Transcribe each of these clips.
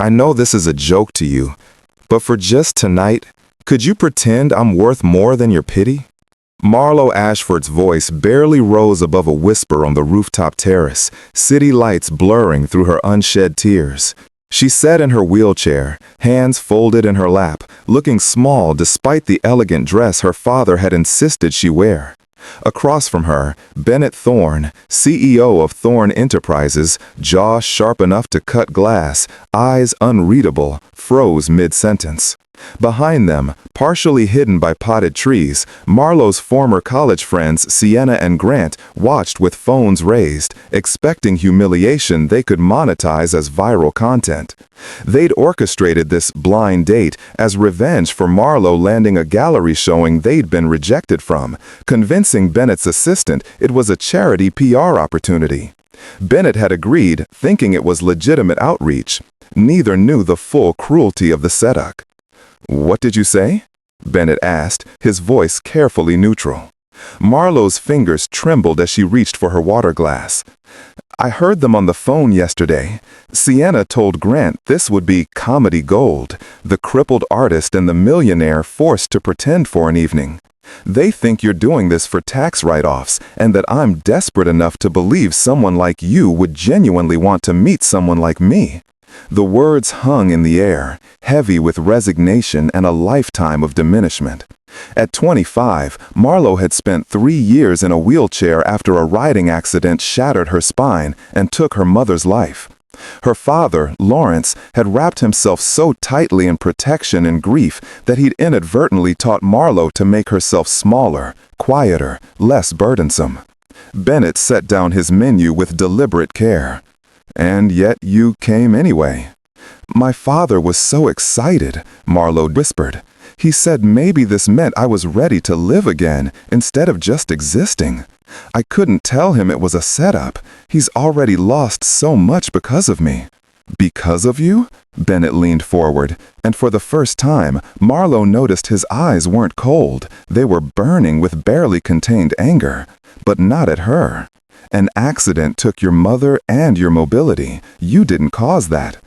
I know this is a joke to you, but for just tonight, could you pretend I'm worth more than your pity? Marlo Ashford's voice barely rose above a whisper on the rooftop terrace, city lights blurring through her unshed tears. She sat in her wheelchair, hands folded in her lap, looking small despite the elegant dress her father had insisted she wear. Across from her, Bennett Thorne, CEO of Thorne Enterprises, jaw sharp enough to cut glass, eyes unreadable, froze mid-sentence. Behind them, partially hidden by potted trees, Marlo's former college friends Sienna and Grant watched with phones raised, expecting humiliation they could monetize as viral content. They'd orchestrated this blind date as revenge for Marlo landing a gallery showing they'd been rejected from, convincing Bennett's assistant it was a charity PR opportunity. Bennett had agreed, thinking it was legitimate outreach. Neither knew the full cruelty of the setup. "What did you say?" Bennett asked, his voice carefully neutral. Marlo's fingers trembled as she reached for her water glass. "I heard them on the phone yesterday. Sienna told Grant this would be comedy gold, the crippled artist and the millionaire forced to pretend for an evening. They think you're doing this for tax write-offs and that I'm desperate enough to believe someone like you would genuinely want to meet someone like me." The words hung in the air, heavy with resignation and a lifetime of diminishment. At 25, Marlo had spent 3 years in a wheelchair after a riding accident shattered her spine and took her mother's life. Her father, Lawrence, had wrapped himself so tightly in protection and grief that he'd inadvertently taught Marlo to make herself smaller, quieter, less burdensome. Bennett set down his menu with deliberate care. "And yet you came anyway." "My father was so excited," Marlo whispered. "He said maybe this meant I was ready to live again instead of just existing. I couldn't tell him it was a setup. He's already lost so much because of me." "Because of you?" Bennett leaned forward, and for the first time, Marlo noticed his eyes weren't cold. They were burning with barely contained anger, but not at her. "An accident took your mother and your mobility. You didn't cause that."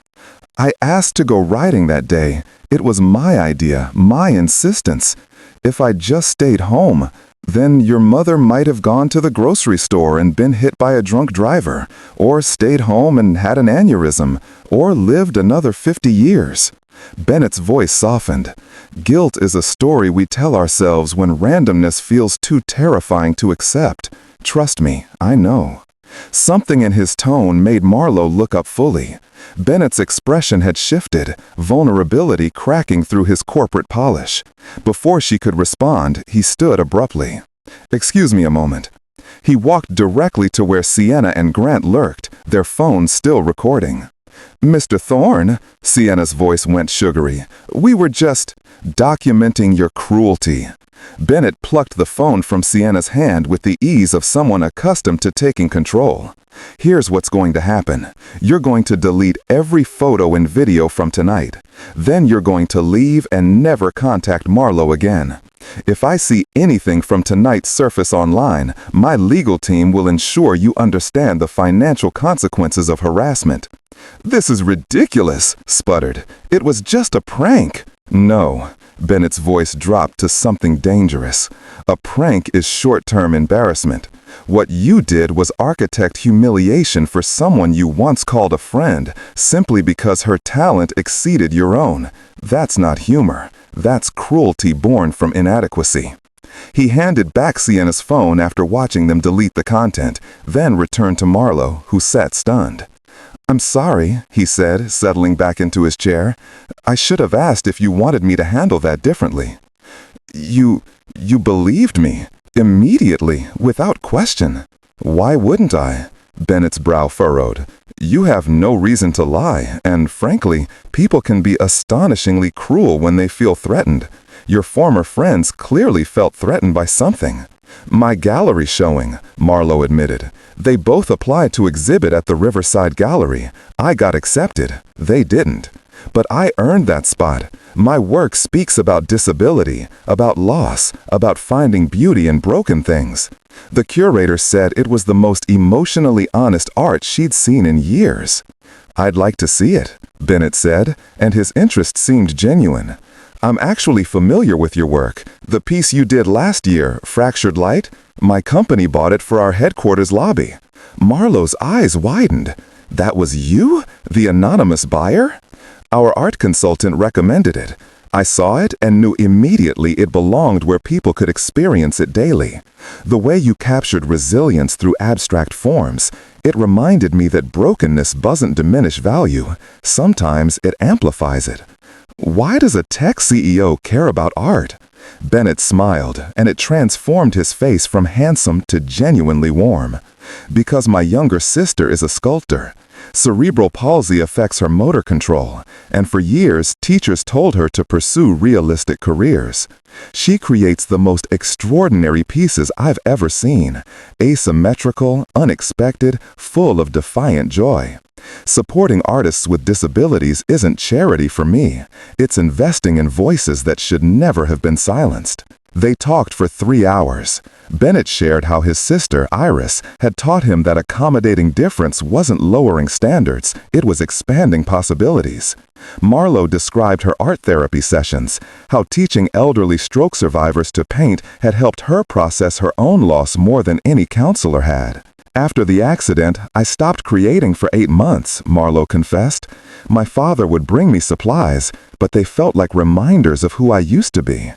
"I asked to go riding that day. It was my idea, my insistence. If I'd just stayed home, then your mother might have gone to the grocery store and been hit by a drunk driver, or stayed home and had an aneurysm, or lived another 50 years. Bennett's voice softened. "Guilt is a story we tell ourselves when randomness feels too terrifying to accept. Trust me, I know." Something in his tone made Marlo look up fully. Bennett's expression had shifted, vulnerability cracking through his corporate polish. Before she could respond, he stood abruptly. "Excuse me a moment." He walked directly to where Sienna and Grant lurked, their phones still recording. "Mr. Thorne," Sienna's voice went sugary, "we were just documenting your cruelty." Bennett plucked the phone from Sienna's hand with the ease of someone accustomed to taking control. "Here's what's going to happen. You're going to delete every photo and video from tonight. Then you're going to leave and never contact Marlo again. If I see anything from tonight surface online, my legal team will ensure you understand the financial consequences of harassment." "This is ridiculous," sputtered. "It was just a prank." "No." Bennett's voice dropped to something dangerous. "A prank is short-term embarrassment. What you did was architect humiliation for someone you once called a friend, simply because her talent exceeded your own. That's not humor. That's cruelty born from inadequacy." He handed back Sienna's phone after watching them delete the content, then returned to Marlo, who sat stunned. "I'm sorry," he said, settling back into his chair. "I should have asked if you wanted me to handle that differently." You believed me, immediately, without question." "Why wouldn't I?" Bennett's brow furrowed. "You have no reason to lie, and frankly, people can be astonishingly cruel when they feel threatened. Your former friends clearly felt threatened by something." "My gallery showing," Marlo admitted. "They both applied to exhibit at the Riverside Gallery. I got accepted. They didn't. But I earned that spot. My work speaks about disability, about loss, about finding beauty in broken things." The curator said it was the most emotionally honest art she'd seen in years. "I'd like to see it," Bennett said, and his interest seemed genuine. "I'm actually familiar with your work. The piece you did last year, Fractured Light, my company bought it for our headquarters lobby." Marlowe's eyes widened. "That was you? The anonymous buyer?" "Our art consultant recommended it. I saw it and knew immediately it belonged where people could experience it daily. The way you captured resilience through abstract forms, it reminded me that brokenness doesn't diminish value. Sometimes it amplifies it." "Why does a tech CEO care about art?" Bennett smiled, and it transformed his face from handsome to genuinely warm. "Because my younger sister is a sculptor. Cerebral palsy affects her motor control, and for years, teachers told her to pursue realistic careers. She creates the most extraordinary pieces I've ever seen, asymmetrical, unexpected, full of defiant joy. Supporting artists with disabilities isn't charity for me. It's investing in voices that should never have been silenced." They talked for 3 hours. Bennett shared how his sister, Iris, had taught him that accommodating difference wasn't lowering standards, it was expanding possibilities. Marlowe described her art therapy sessions, how teaching elderly stroke survivors to paint had helped her process her own loss more than any counselor had. "After the accident, I stopped creating for 8 months, Marlowe confessed. My father would bring me supplies, but they felt like reminders of who I used to be.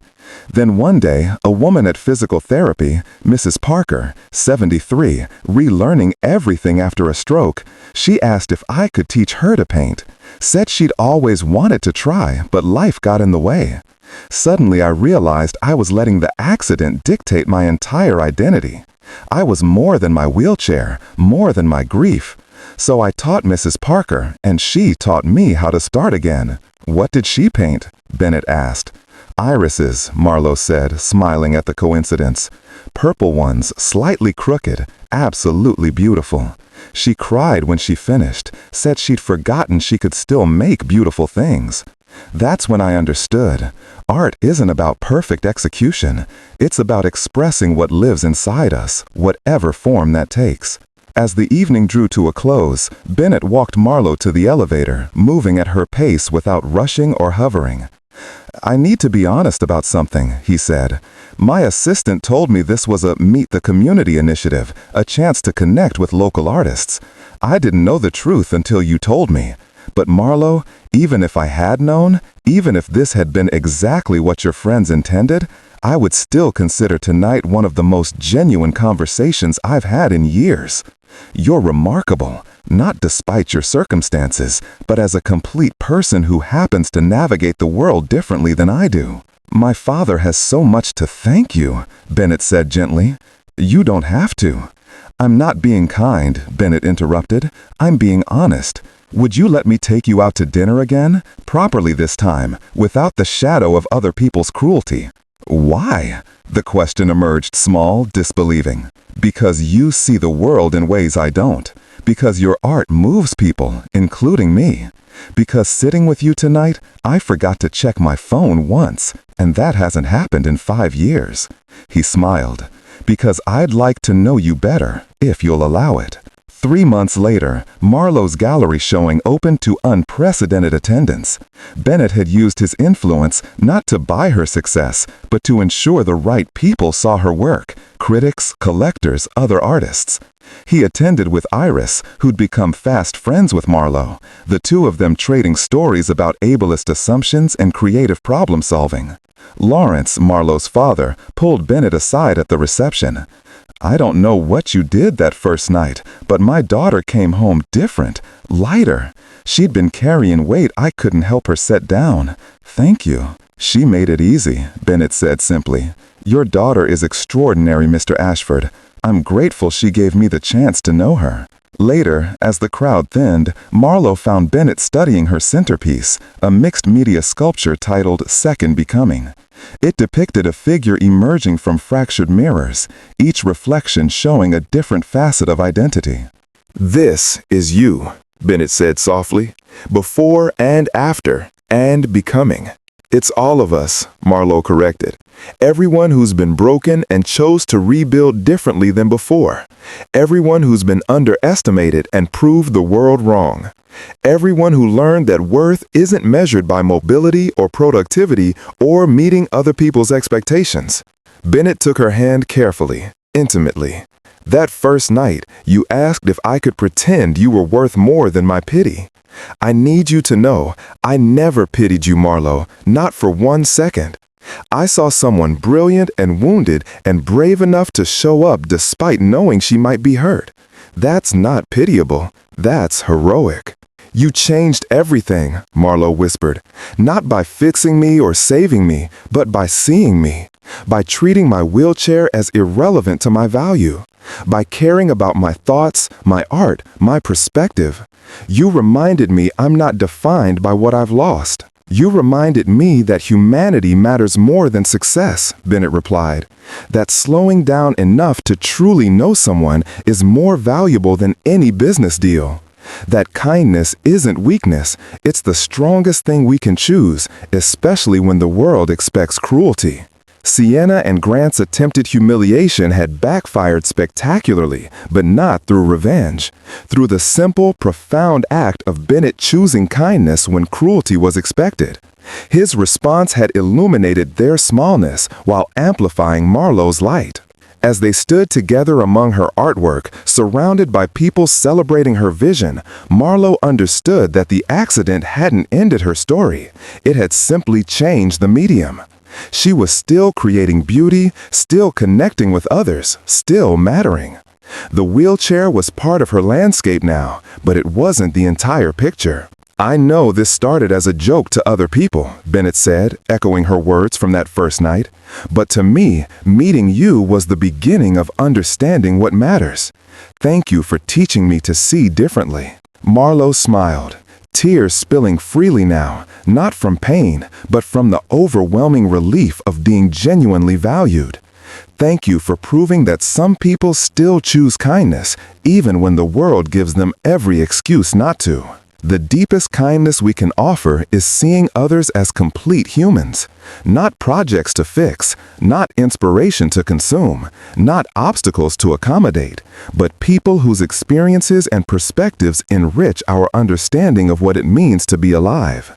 Then one day, a woman at physical therapy, Mrs. Parker, 73, relearning everything after a stroke, she asked if I could teach her to paint. Said she'd always wanted to try, but life got in the way. Suddenly I realized I was letting the accident dictate my entire identity. I was more than my wheelchair, more than my grief. So I taught Mrs. Parker, and she taught me how to start again." "What did she paint?" Bennett asked. "Irises," Marlowe said, smiling at the coincidence. "Purple ones, slightly crooked, absolutely beautiful. She cried when she finished, said she'd forgotten she could still make beautiful things. That's when I understood. Art isn't about perfect execution. It's about expressing what lives inside us, whatever form that takes." As the evening drew to a close, Bennett walked Marlowe to the elevator, moving at her pace without rushing or hovering. "I need to be honest about something," he said. "My assistant told me this was a Meet the Community initiative, a chance to connect with local artists. I didn't know the truth until you told me. But Marlowe, even if I had known, even if this had been exactly what your friends intended, I would still consider tonight one of the most genuine conversations I've had in years. You're remarkable, not despite your circumstances, but as a complete person who happens to navigate the world differently than I do." "My father has so much to thank you," Bennett said gently. "You don't have to." "I'm not being kind," Bennett interrupted. "I'm being honest. Would you let me take you out to dinner again? Properly this time, without the shadow of other people's cruelty." "Why?" The question emerged small, disbelieving. "Because you see the world in ways I don't. Because your art moves people, including me. Because sitting with you tonight, I forgot to check my phone once, and that hasn't happened in 5 years." He smiled. "Because I'd like to know you better, if you'll allow it." 3 months later, Marlowe's gallery showing opened to unprecedented attendance. Bennett had used his influence not to buy her success, but to ensure the right people saw her work: critics, collectors, other artists. He attended with Iris, who'd become fast friends with Marlowe, the two of them trading stories about ableist assumptions and creative problem solving. Lawrence, Marlowe's father, pulled Bennett aside at the reception. "I don't know what you did that first night, but my daughter came home different, lighter. She'd been carrying weight I couldn't help her set down. Thank you." "She made it easy," Bennett said simply. "Your daughter is extraordinary, Mr. Ashford. I'm grateful she gave me the chance to know her." Later, as the crowd thinned, Marlowe found Bennett studying her centerpiece, a mixed-media sculpture titled Second Becoming. It depicted a figure emerging from fractured mirrors, each reflection showing a different facet of identity. "This is you," Bennett said softly, "before and after, and becoming." It's all of us, Marlowe corrected. Everyone who's been broken and chose to rebuild differently than before. Everyone who's been underestimated and proved the world wrong. Everyone who learned that worth isn't measured by mobility or productivity or meeting other people's expectations. Bennett took her hand carefully, intimately. That first night, you asked if I could pretend you were worth more than my pity. I need you to know, I never pitied you, Marlowe, not for 1 second. I saw someone brilliant and wounded and brave enough to show up despite knowing she might be hurt. That's not pitiable. That's heroic. You changed everything, Marlowe whispered, not by fixing me or saving me, but by seeing me, by treating my wheelchair as irrelevant to my value, by caring about my thoughts, my art, my perspective. You reminded me I'm not defined by what I've lost. You reminded me that humanity matters more than success, Bennett replied. That slowing down enough to truly know someone is more valuable than any business deal. That kindness isn't weakness, it's the strongest thing we can choose, especially when the world expects cruelty. Sienna and Grant's attempted humiliation had backfired spectacularly, but not through revenge. Through the simple, profound act of Bennett choosing kindness when cruelty was expected. His response had illuminated their smallness while amplifying Marlowe's light. As they stood together among her artwork, surrounded by people celebrating her vision, Marlowe understood that the accident hadn't ended her story. It had simply changed the medium. She was still creating beauty, still connecting with others, still mattering. The wheelchair was part of her landscape now, but it wasn't the entire picture. I know this started as a joke to other people, Bennett said, echoing her words from that first night. But to me, meeting you was the beginning of understanding what matters. Thank you for teaching me to see differently. Marlowe smiled, tears spilling freely now, not from pain, but from the overwhelming relief of being genuinely valued. Thank you for proving that some people still choose kindness, even when the world gives them every excuse not to. The deepest kindness we can offer is seeing others as complete humans, not projects to fix, not inspiration to consume, not obstacles to accommodate, but people whose experiences and perspectives enrich our understanding of what it means to be alive.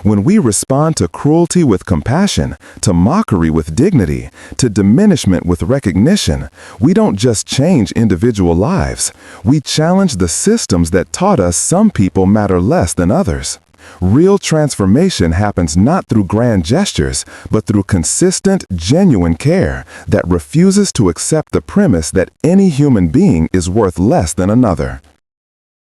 When we respond to cruelty with compassion, to mockery with dignity, to diminishment with recognition, we don't just change individual lives. We challenge the systems that taught us some people matter less than others. Real transformation happens not through grand gestures, but through consistent, genuine care that refuses to accept the premise that any human being is worth less than another.